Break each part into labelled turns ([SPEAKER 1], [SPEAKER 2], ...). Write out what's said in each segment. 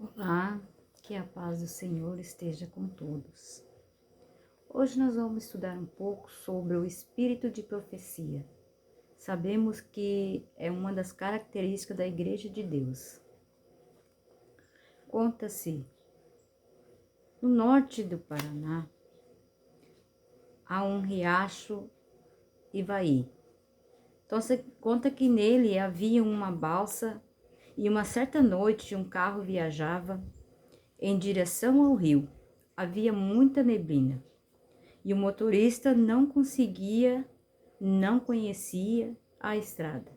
[SPEAKER 1] Olá, que a paz do Senhor esteja com todos. Hoje nós vamos estudar um pouco sobre o espírito de profecia. Sabemos que é uma das características da Igreja de Deus. Conta-se, no norte do Paraná, há um riacho Ivaí. Então se conta que nele havia uma balsa e uma certa noite um carro viajava em direção ao rio. Havia muita neblina. E o motorista não conhecia a estrada.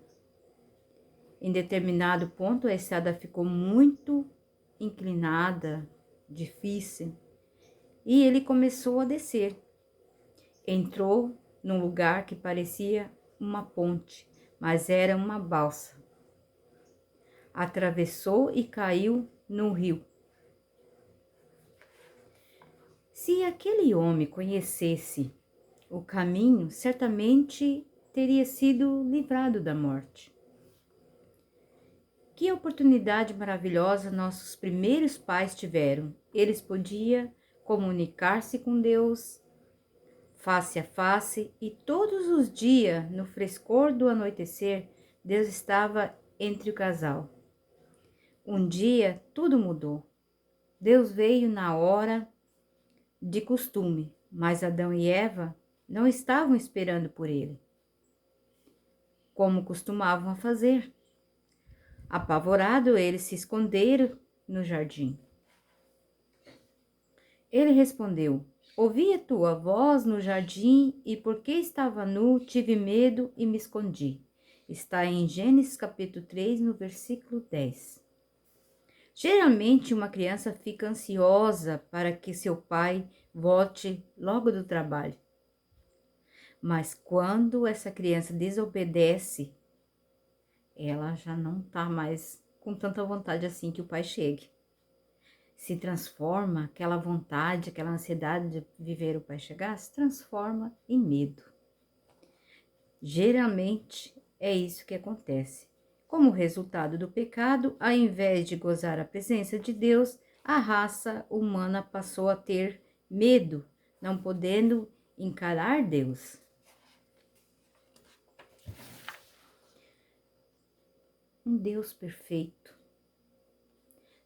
[SPEAKER 1] Em determinado ponto, a estrada ficou muito inclinada, difícil, e ele começou a descer. Entrou num lugar que parecia uma ponte, mas era uma balsa. Atravessou e caiu no rio. Se aquele homem conhecesse o caminho, certamente teria sido livrado da morte. Que oportunidade maravilhosa nossos primeiros pais tiveram. Eles podiam comunicar-se com Deus face a face e todos os dias, no frescor do anoitecer, Deus estava entre o casal. Um dia tudo mudou. Deus veio na hora de costume, mas Adão e Eva não estavam esperando por ele, como costumavam fazer. Apavorado, eles se esconderam no jardim. Ele respondeu: ouvi a tua voz no jardim e porque estava nu, tive medo e me escondi. Está em Gênesis capítulo 3, no versículo 10. Geralmente uma criança fica ansiosa para que seu pai volte logo do trabalho. Mas quando essa criança desobedece, ela já não está mais com tanta vontade assim que o pai chegue. Se transforma aquela vontade, aquela ansiedade de viver o pai chegar, se transforma em medo. Geralmente é isso que acontece. Como resultado do pecado, ao invés de gozar a presença de Deus, a raça humana passou a ter medo, não podendo encarar Deus. Um Deus perfeito.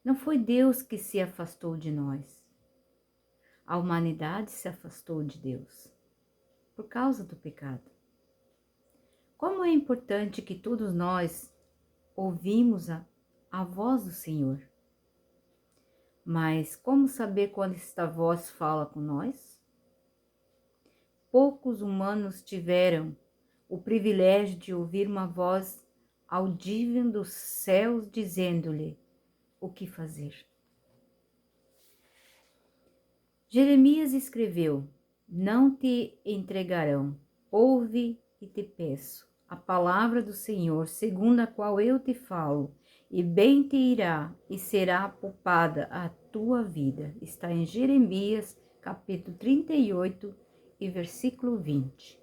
[SPEAKER 1] Não foi Deus que se afastou de nós. A humanidade se afastou de Deus por causa do pecado. Como é importante que todos nós ouvimos a voz do Senhor. Mas como saber quando esta voz fala com nós? Poucos humanos tiveram o privilégio de ouvir uma voz audível dos céus dizendo-lhe o que fazer. Jeremias escreveu: não te entregarão, ouve e te peço a palavra do Senhor, segundo a qual eu te falo, e bem te irá e será poupada a tua vida. Está em Jeremias, capítulo 38 e versículo 20.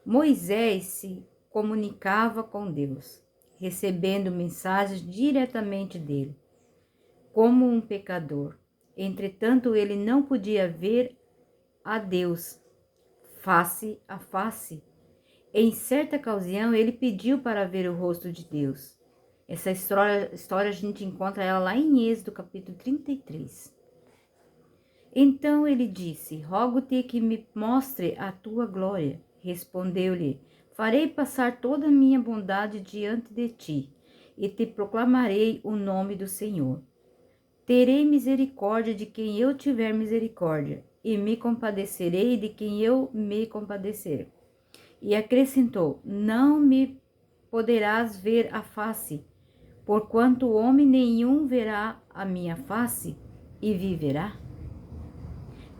[SPEAKER 1] Moisés se comunicava com Deus, recebendo mensagens diretamente dele, como um pecador. Entretanto, ele não podia ver a Deus face a face. Em certa ocasião, ele pediu para ver o rosto de Deus. Essa história a gente encontra ela lá em Êxodo, capítulo 33. Então ele disse: rogo-te que me mostre a tua glória. Respondeu-lhe: farei passar toda a minha bondade diante de ti, e te proclamarei o nome do Senhor. Terei misericórdia de quem eu tiver misericórdia, e me compadecerei de quem eu me compadecer. E acrescentou: não me poderás ver a face, porquanto homem nenhum verá a minha face e viverá.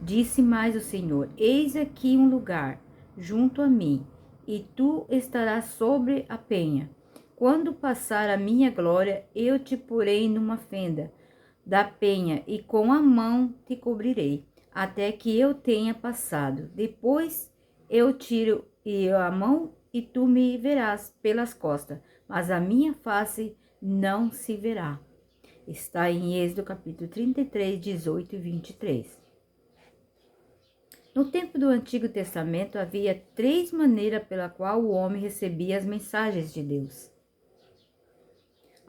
[SPEAKER 1] Disse mais o Senhor: eis aqui um lugar junto a mim, e tu estarás sobre a penha. Quando passar a minha glória, eu te porei numa fenda da penha, e com a mão te cobrirei, até que eu tenha passado. Depois eu tiro a mão, e tu me verás pelas costas, mas a minha face não se verá. Está em Êxodo capítulo 33, 18 e 23. No tempo do Antigo Testamento havia 3 maneiras pela qual o homem recebia as mensagens de Deus.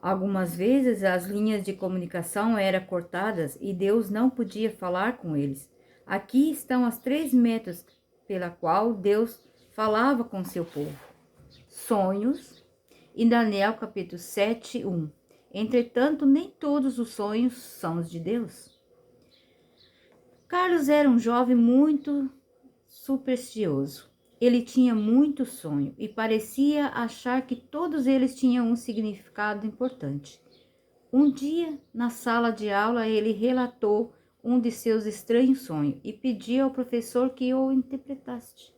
[SPEAKER 1] Algumas vezes as linhas de comunicação eram cortadas e Deus não podia falar com eles. Aqui estão as 3 métodos pela qual Deus falava com seu povo. Sonhos, em Daniel capítulo 7, 1. Entretanto, nem todos os sonhos são os de Deus. Carlos era um jovem muito supersticioso. Ele tinha muito sonho e parecia achar que todos eles tinham um significado importante. Um dia, na sala de aula, ele relatou um de seus estranhos sonhos e pediu ao professor que o interpretasse.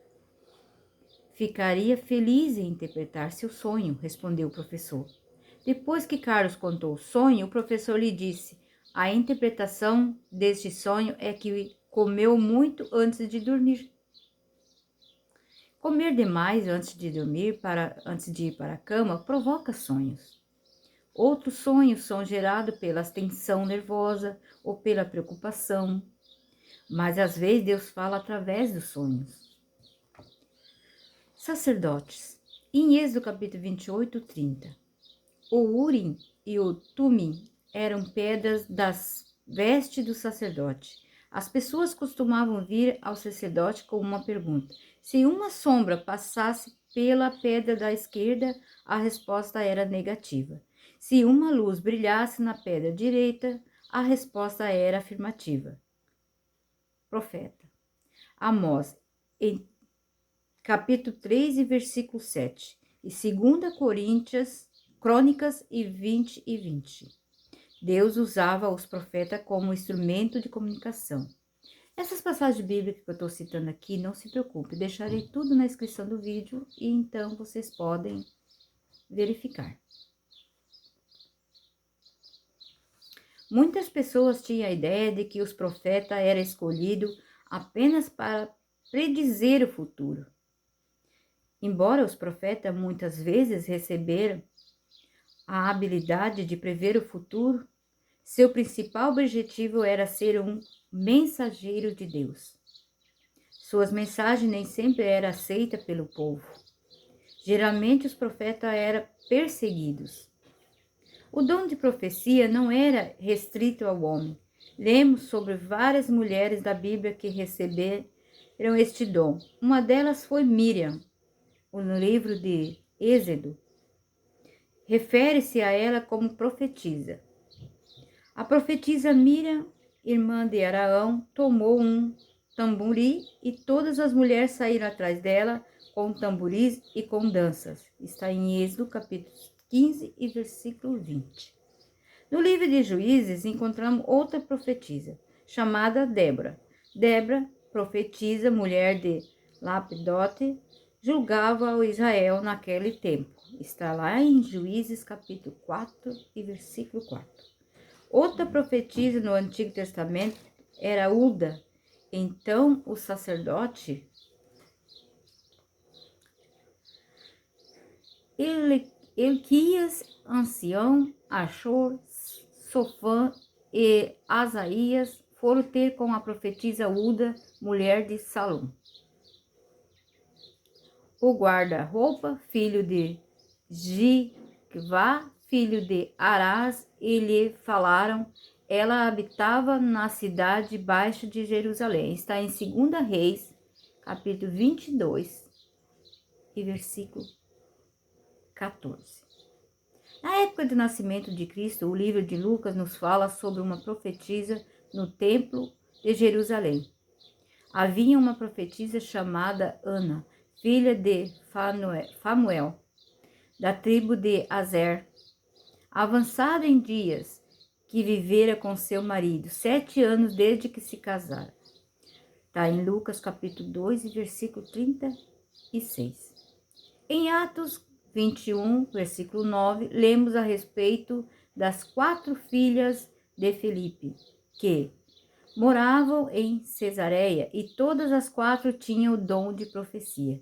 [SPEAKER 1] Ficaria feliz em interpretar seu sonho, respondeu o professor. Depois que Carlos contou o sonho, o professor lhe disse: a interpretação deste sonho é que comeu muito antes de dormir. Comer demais antes de ir para a cama provoca sonhos. Outros sonhos são gerados pela tensão nervosa ou pela preocupação, mas às vezes Deus fala através dos sonhos. Sacerdotes. Em Êxodo capítulo 28, 30. O Urim e o Tumim eram pedras das vestes do sacerdote. As pessoas costumavam vir ao sacerdote com uma pergunta. Se uma sombra passasse pela pedra da esquerda, a resposta era negativa. Se uma luz brilhasse na pedra direita, a resposta era afirmativa. Profeta. Amós, em capítulo 3 e versículo 7. E 2 Crônicas 20 e 20. Deus usava os profetas como instrumento de comunicação. Essas passagens bíblicas que eu estou citando aqui, não se preocupe, deixarei tudo na descrição do vídeo e então vocês podem verificar. Muitas pessoas tinham a ideia de que os profetas eram escolhidos apenas para predizer o futuro. Embora os profetas muitas vezes receberam a habilidade de prever o futuro, seu principal objetivo era ser um mensageiro de Deus. Suas mensagens nem sempre eram aceitas pelo povo. Geralmente os profetas eram perseguidos. O dom de profecia não era restrito ao homem. Lemos sobre várias mulheres da Bíblia que receberam este dom. Uma delas foi Miriam. No livro de Êxodo, refere-se a ela como profetisa. A profetisa Miriam, irmã de Arão, tomou um tamborim e todas as mulheres saíram atrás dela com tamboris e com danças. Está em Êxodo capítulo 15 e versículo 20. No livro de Juízes encontramos outra profetisa, chamada Débora. Débora, profetisa, mulher de Lapidote, julgava o Israel naquele tempo. Está lá em Juízes capítulo 4 e versículo 4. Outra profetisa no Antigo Testamento era Ulda. Então o sacerdote Elquias, ancião, Achor, Sofã e Asaías foram ter com a profetisa Ulda, mulher de Salom. O guarda-roupa, filho de Jicvá, filho de Arás, e lhe falaram. Ela habitava na cidade baixa de Jerusalém. Está em 2 Reis, capítulo 22, e versículo 14. Na época do nascimento de Cristo, o livro de Lucas nos fala sobre uma profetisa no templo de Jerusalém. Havia uma profetisa chamada Ana, filha de Fanuel, da tribo de Azer, avançada em dias, que vivera com seu marido 7 anos desde que se casara. Está em Lucas capítulo 2, versículo 36. Em Atos 21, versículo 9, lemos a respeito das 4 filhas de Filipe, que moravam em Cesareia, e todas as 4 tinham o dom de profecia.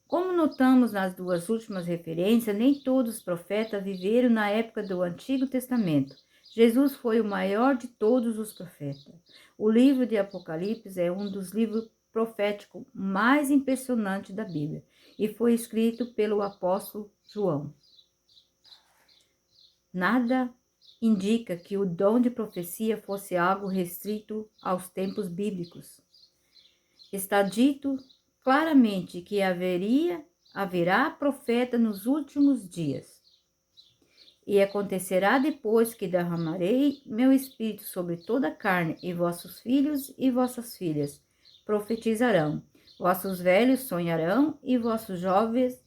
[SPEAKER 1] Como notamos nas duas últimas referências, nem todos os profetas viveram na época do Antigo Testamento. Jesus foi o maior de todos os profetas. O livro de Apocalipse é um dos livros proféticos mais impressionantes da Bíblia e foi escrito pelo apóstolo João. Nada indica que o dom de profecia fosse algo restrito aos tempos bíblicos. Está dito claramente que haverá profeta nos últimos dias. E acontecerá depois que derramarei meu espírito sobre toda a carne, e vossos filhos e vossas filhas profetizarão, vossos velhos sonharão, e vossos jovens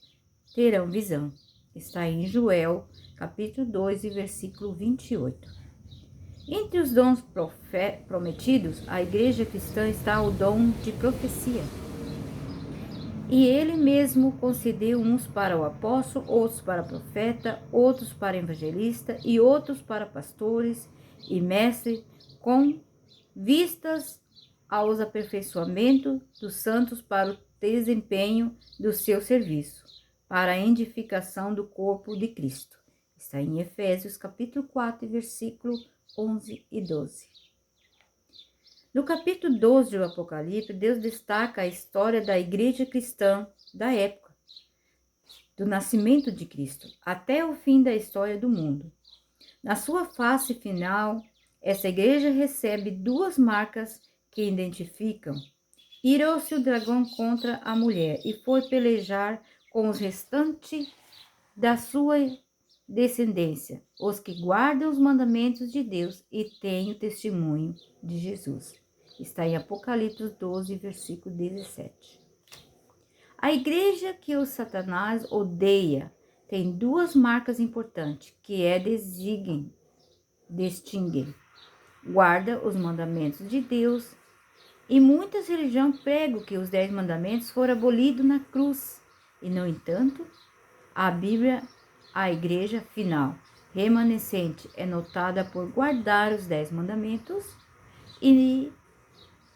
[SPEAKER 1] terão visão. Está em Joel, capítulo 2, versículo 28. Entre os dons prometidos, a igreja cristã está o dom de profecia. E ele mesmo concedeu uns para o apóstolo, outros para profeta, outros para evangelista e outros para pastores e mestres, com vistas aos aperfeiçoamento dos santos para o desempenho do seu serviço, para a edificação do corpo de Cristo. Está em Efésios capítulo 4, versículo 11 e 12. No capítulo 12 do Apocalipse, Deus destaca a história da igreja cristã da época, do nascimento de Cristo, até o fim da história do mundo. Na sua fase final, essa igreja recebe duas marcas que identificam. Irou-se o dragão contra a mulher e foi pelejar com os restantes da sua descendência, os que guardam os mandamentos de Deus e têm o testemunho de Jesus. Está em Apocalipse 12, versículo 17. A igreja que o Satanás odeia tem duas marcas importantes, que distinguem. Guarda os mandamentos de Deus, e muitas religiões pregam que os 10 mandamentos foram abolidos na cruz. E, no entanto, a Bíblia, a igreja final, remanescente, é notada por guardar os 10 mandamentos e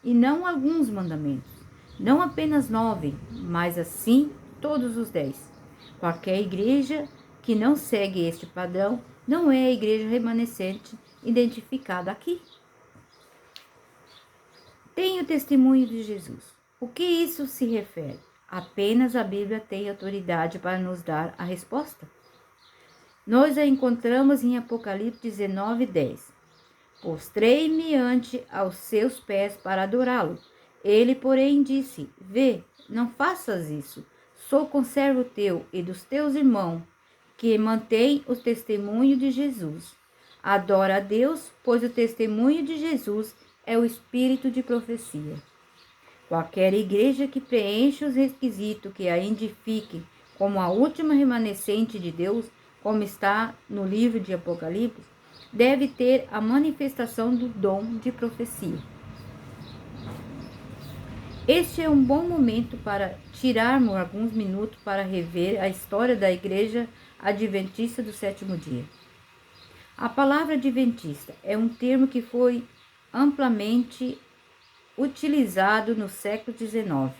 [SPEAKER 1] não alguns mandamentos. Não apenas 9, mas assim todos os 10. Qualquer igreja que não segue este padrão não é a igreja remanescente identificada aqui. Tem o testemunho de Jesus. O que isso se refere? Apenas a Bíblia tem autoridade para nos dar a resposta. Nós a encontramos em Apocalipse 19, 10. Postrei-me ante aos seus pés para adorá-lo. Ele, porém, disse: Vê, não faças isso. Sou conservo teu e dos teus irmãos, que mantém o testemunho de Jesus. Adora a Deus, pois o testemunho de Jesus é o espírito de profecia. Qualquer igreja que preencha os requisitos que a identifique como a última remanescente de Deus, como está no livro de Apocalipse, deve ter a manifestação do dom de profecia. Este é um bom momento para tirarmos alguns minutos para rever a história da Igreja Adventista do Sétimo Dia. A palavra adventista é um termo que foi amplamente utilizado no século XIX.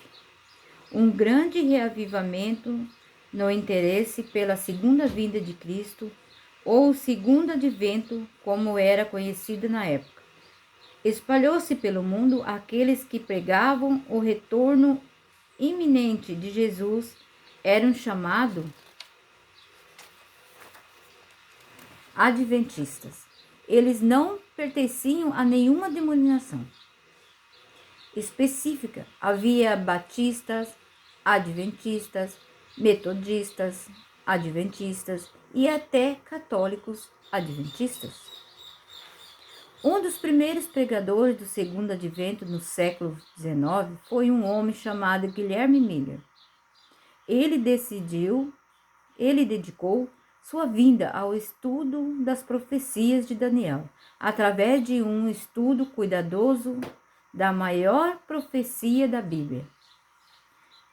[SPEAKER 1] Um grande reavivamento no interesse pela segunda vinda de Cristo, ou o segundo advento, como era conhecido na época. Espalhou-se pelo mundo aqueles que pregavam o retorno iminente de Jesus, eram chamados adventistas. Eles não pertenciam a nenhuma denominação específica. Havia batistas, adventistas, metodistas, adventistas e até católicos adventistas. Um dos primeiros pregadores do segundo advento no século XIX foi um homem chamado Guilherme Miller. Ele dedicou sua vida ao estudo das profecias de Daniel, através de um estudo cuidadoso da maior profecia da Bíblia,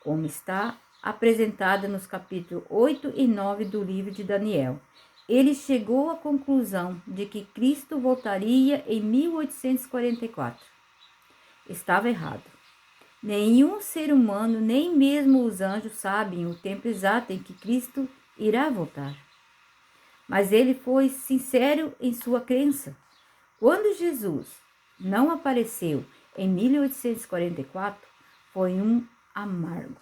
[SPEAKER 1] como está apresentada nos capítulos 8 e 9 do livro de Daniel. Ele chegou à conclusão de que Cristo voltaria em 1844. Estava errado. Nenhum ser humano, nem mesmo os anjos, sabem o tempo exato em que Cristo irá voltar. Mas ele foi sincero em sua crença. Quando Jesus não apareceu em 1844, foi um amargo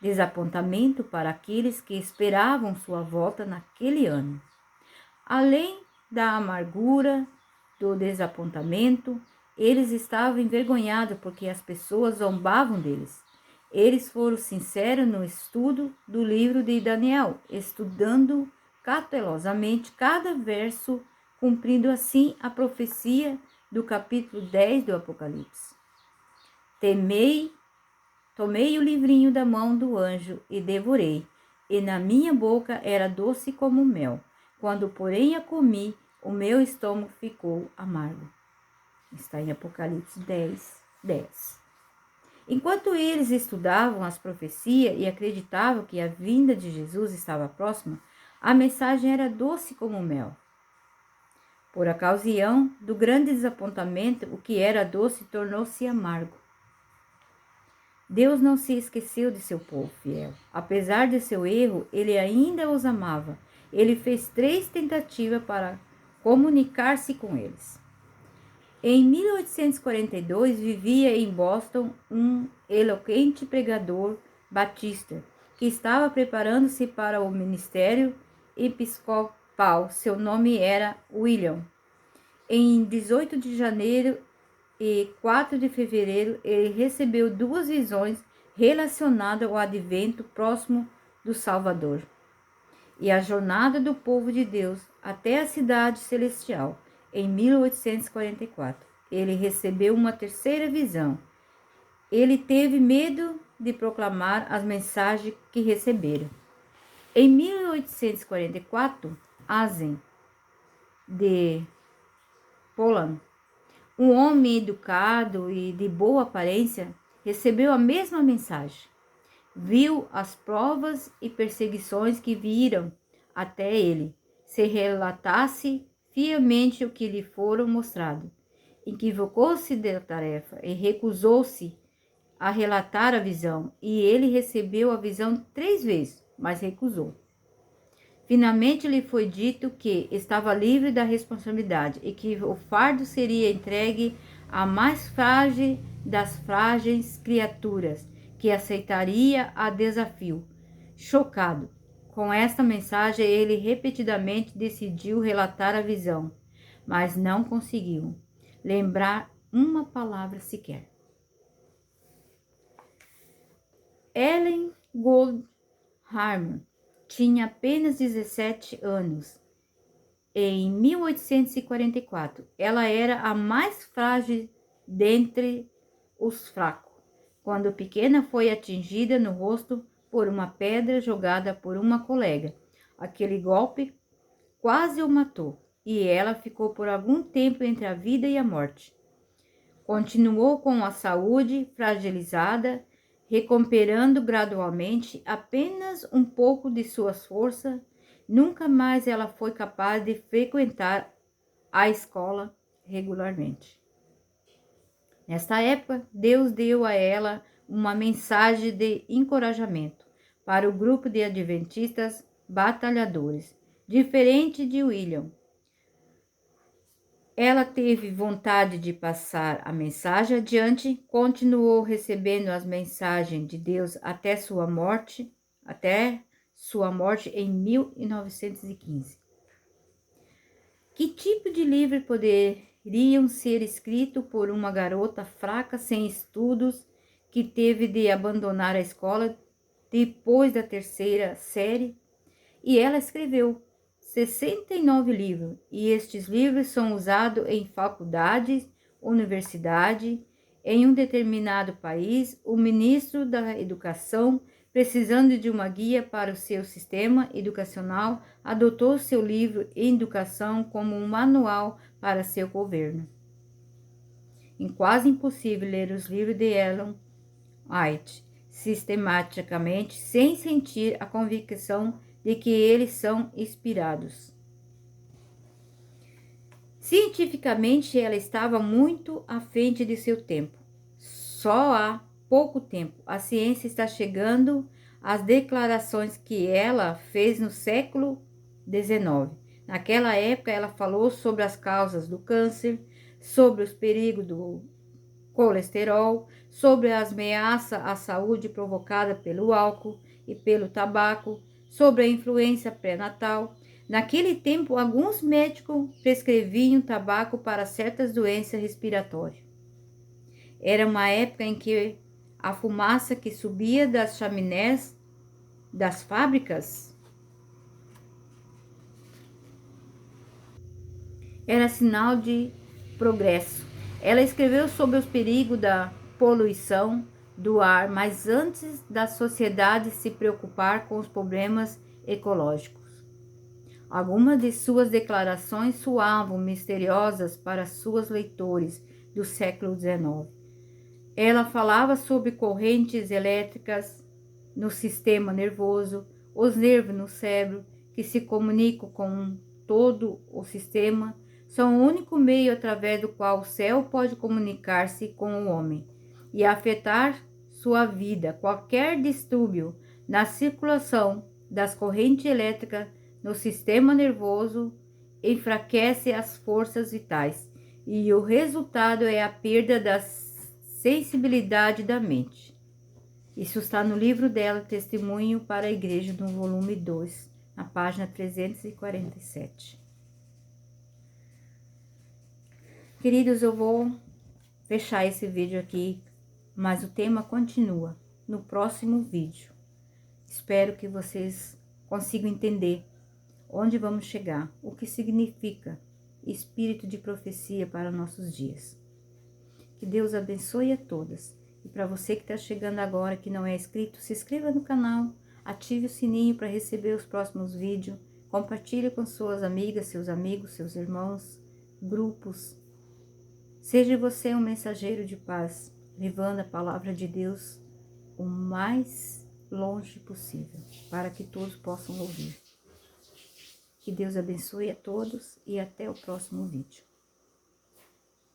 [SPEAKER 1] desapontamento para aqueles que esperavam sua volta naquele ano. Além da amargura, do desapontamento, eles estavam envergonhados porque as pessoas zombavam deles. Eles foram sinceros no estudo do livro de Daniel, estudando cautelosamente cada verso, cumprindo assim a profecia do capítulo 10 do Apocalipse. Tomei o livrinho da mão do anjo e devorei, e na minha boca era doce como mel. Quando, porém, a comi, o meu estômago ficou amargo. Está em Apocalipse 10, 10. Enquanto eles estudavam as profecias e acreditavam que a vinda de Jesus estava próxima, a mensagem era doce como mel. Por ocasião do grande desapontamento, o que era doce tornou-se amargo. Deus não se esqueceu de seu povo fiel. Apesar de seu erro, ele ainda os amava. Ele fez 3 tentativas para comunicar-se com eles. Em 1842, vivia em Boston um eloquente pregador batista que estava preparando-se para o ministério episcopal. Seu nome era William. Em 18 de janeiro e 4 de fevereiro, ele recebeu 2 visões relacionadas ao advento próximo do Salvador e a jornada do povo de Deus até a cidade celestial, em 1844. Ele recebeu uma terceira visão. Ele teve medo de proclamar as mensagens que recebera. Em 1844, Asen de Poland, um homem educado e de boa aparência, recebeu a mesma mensagem. Viu as provas e perseguições que viram até ele, se relatasse fielmente o que lhe foram mostrado. Equivocou-se da tarefa e recusou-se a relatar a visão, e ele recebeu a visão 3 vezes, mas recusou. Finalmente lhe foi dito que estava livre da responsabilidade e que o fardo seria entregue à mais frágil das frágeis criaturas, que aceitaria a desafio. Chocado com esta mensagem, ele repetidamente decidiu relatar a visão, mas não conseguiu lembrar uma palavra sequer. Ellen Goldhammer tinha apenas 17 anos. Em 1844, ela era a mais frágil dentre os fracos, quando pequena foi atingida no rosto por uma pedra jogada por uma colega. Aquele golpe quase o matou, e ela ficou por algum tempo entre a vida e a morte. Continuou com a saúde fragilizada, recuperando gradualmente apenas um pouco de suas forças. Nunca mais ela foi capaz de frequentar a escola regularmente. Nesta época, Deus deu a ela uma mensagem de encorajamento para o grupo de adventistas batalhadores. Diferente de William, ela teve vontade de passar a mensagem adiante, continuou recebendo as mensagens de Deus até sua morte em 1915. Que tipo de livro poderiam ser escrito por uma garota fraca sem estudos que teve de abandonar a escola depois da 3ª série? E ela escreveu 69 livros, e estes livros são usados em faculdades, universidade. Em um determinado país, o ministro da Educação, precisando de uma guia para o seu sistema educacional, adotou seu livro Educação como um manual para seu governo. É quase impossível ler os livros de Ellen White sistematicamente sem sentir a convicção de que eles são inspirados. Cientificamente, ela estava muito à frente de seu tempo. só há pouco tempo. A ciência está chegando às declarações que ela fez no século XIX. Naquela época, ela falou sobre as causas do câncer, sobre os perigos do colesterol, sobre a ameaça à saúde provocada pelo álcool e pelo tabaco, sobre a influência pré-natal. Naquele tempo, alguns médicos prescreviam tabaco para certas doenças respiratórias. Era uma época em que a fumaça que subia das chaminés das fábricas era sinal de progresso. Ela escreveu sobre os perigos da poluição do ar, mas antes da sociedade se preocupar com os problemas ecológicos. Algumas de suas declarações soavam misteriosas para seus leitores do século XIX. Ela falava sobre correntes elétricas no sistema nervoso, os nervos no cérebro, que se comunicam com todo o sistema, são o único meio através do qual o céu pode comunicar-se com o homem e afetar sua vida. Qualquer distúrbio na circulação das correntes elétricas no sistema nervoso enfraquece as forças vitais e o resultado é a perda da sensibilidade da mente. Isso está no livro dela, Testemunho para a Igreja, no volume 2, na página 347. Queridos, eu vou fechar esse vídeo aqui, mas o tema continua no próximo vídeo. Espero que vocês consigam entender onde vamos chegar, o que significa espírito de profecia para nossos dias. Que Deus abençoe a todas. E para você que está chegando agora, que não é inscrito, se inscreva no canal, ative o sininho para receber os próximos vídeos, compartilhe com suas amigas, seus amigos, seus irmãos, grupos. Seja você um mensageiro de paz, levando a palavra de Deus o mais longe possível, para que todos possam ouvir. Que Deus abençoe a todos e até o próximo vídeo.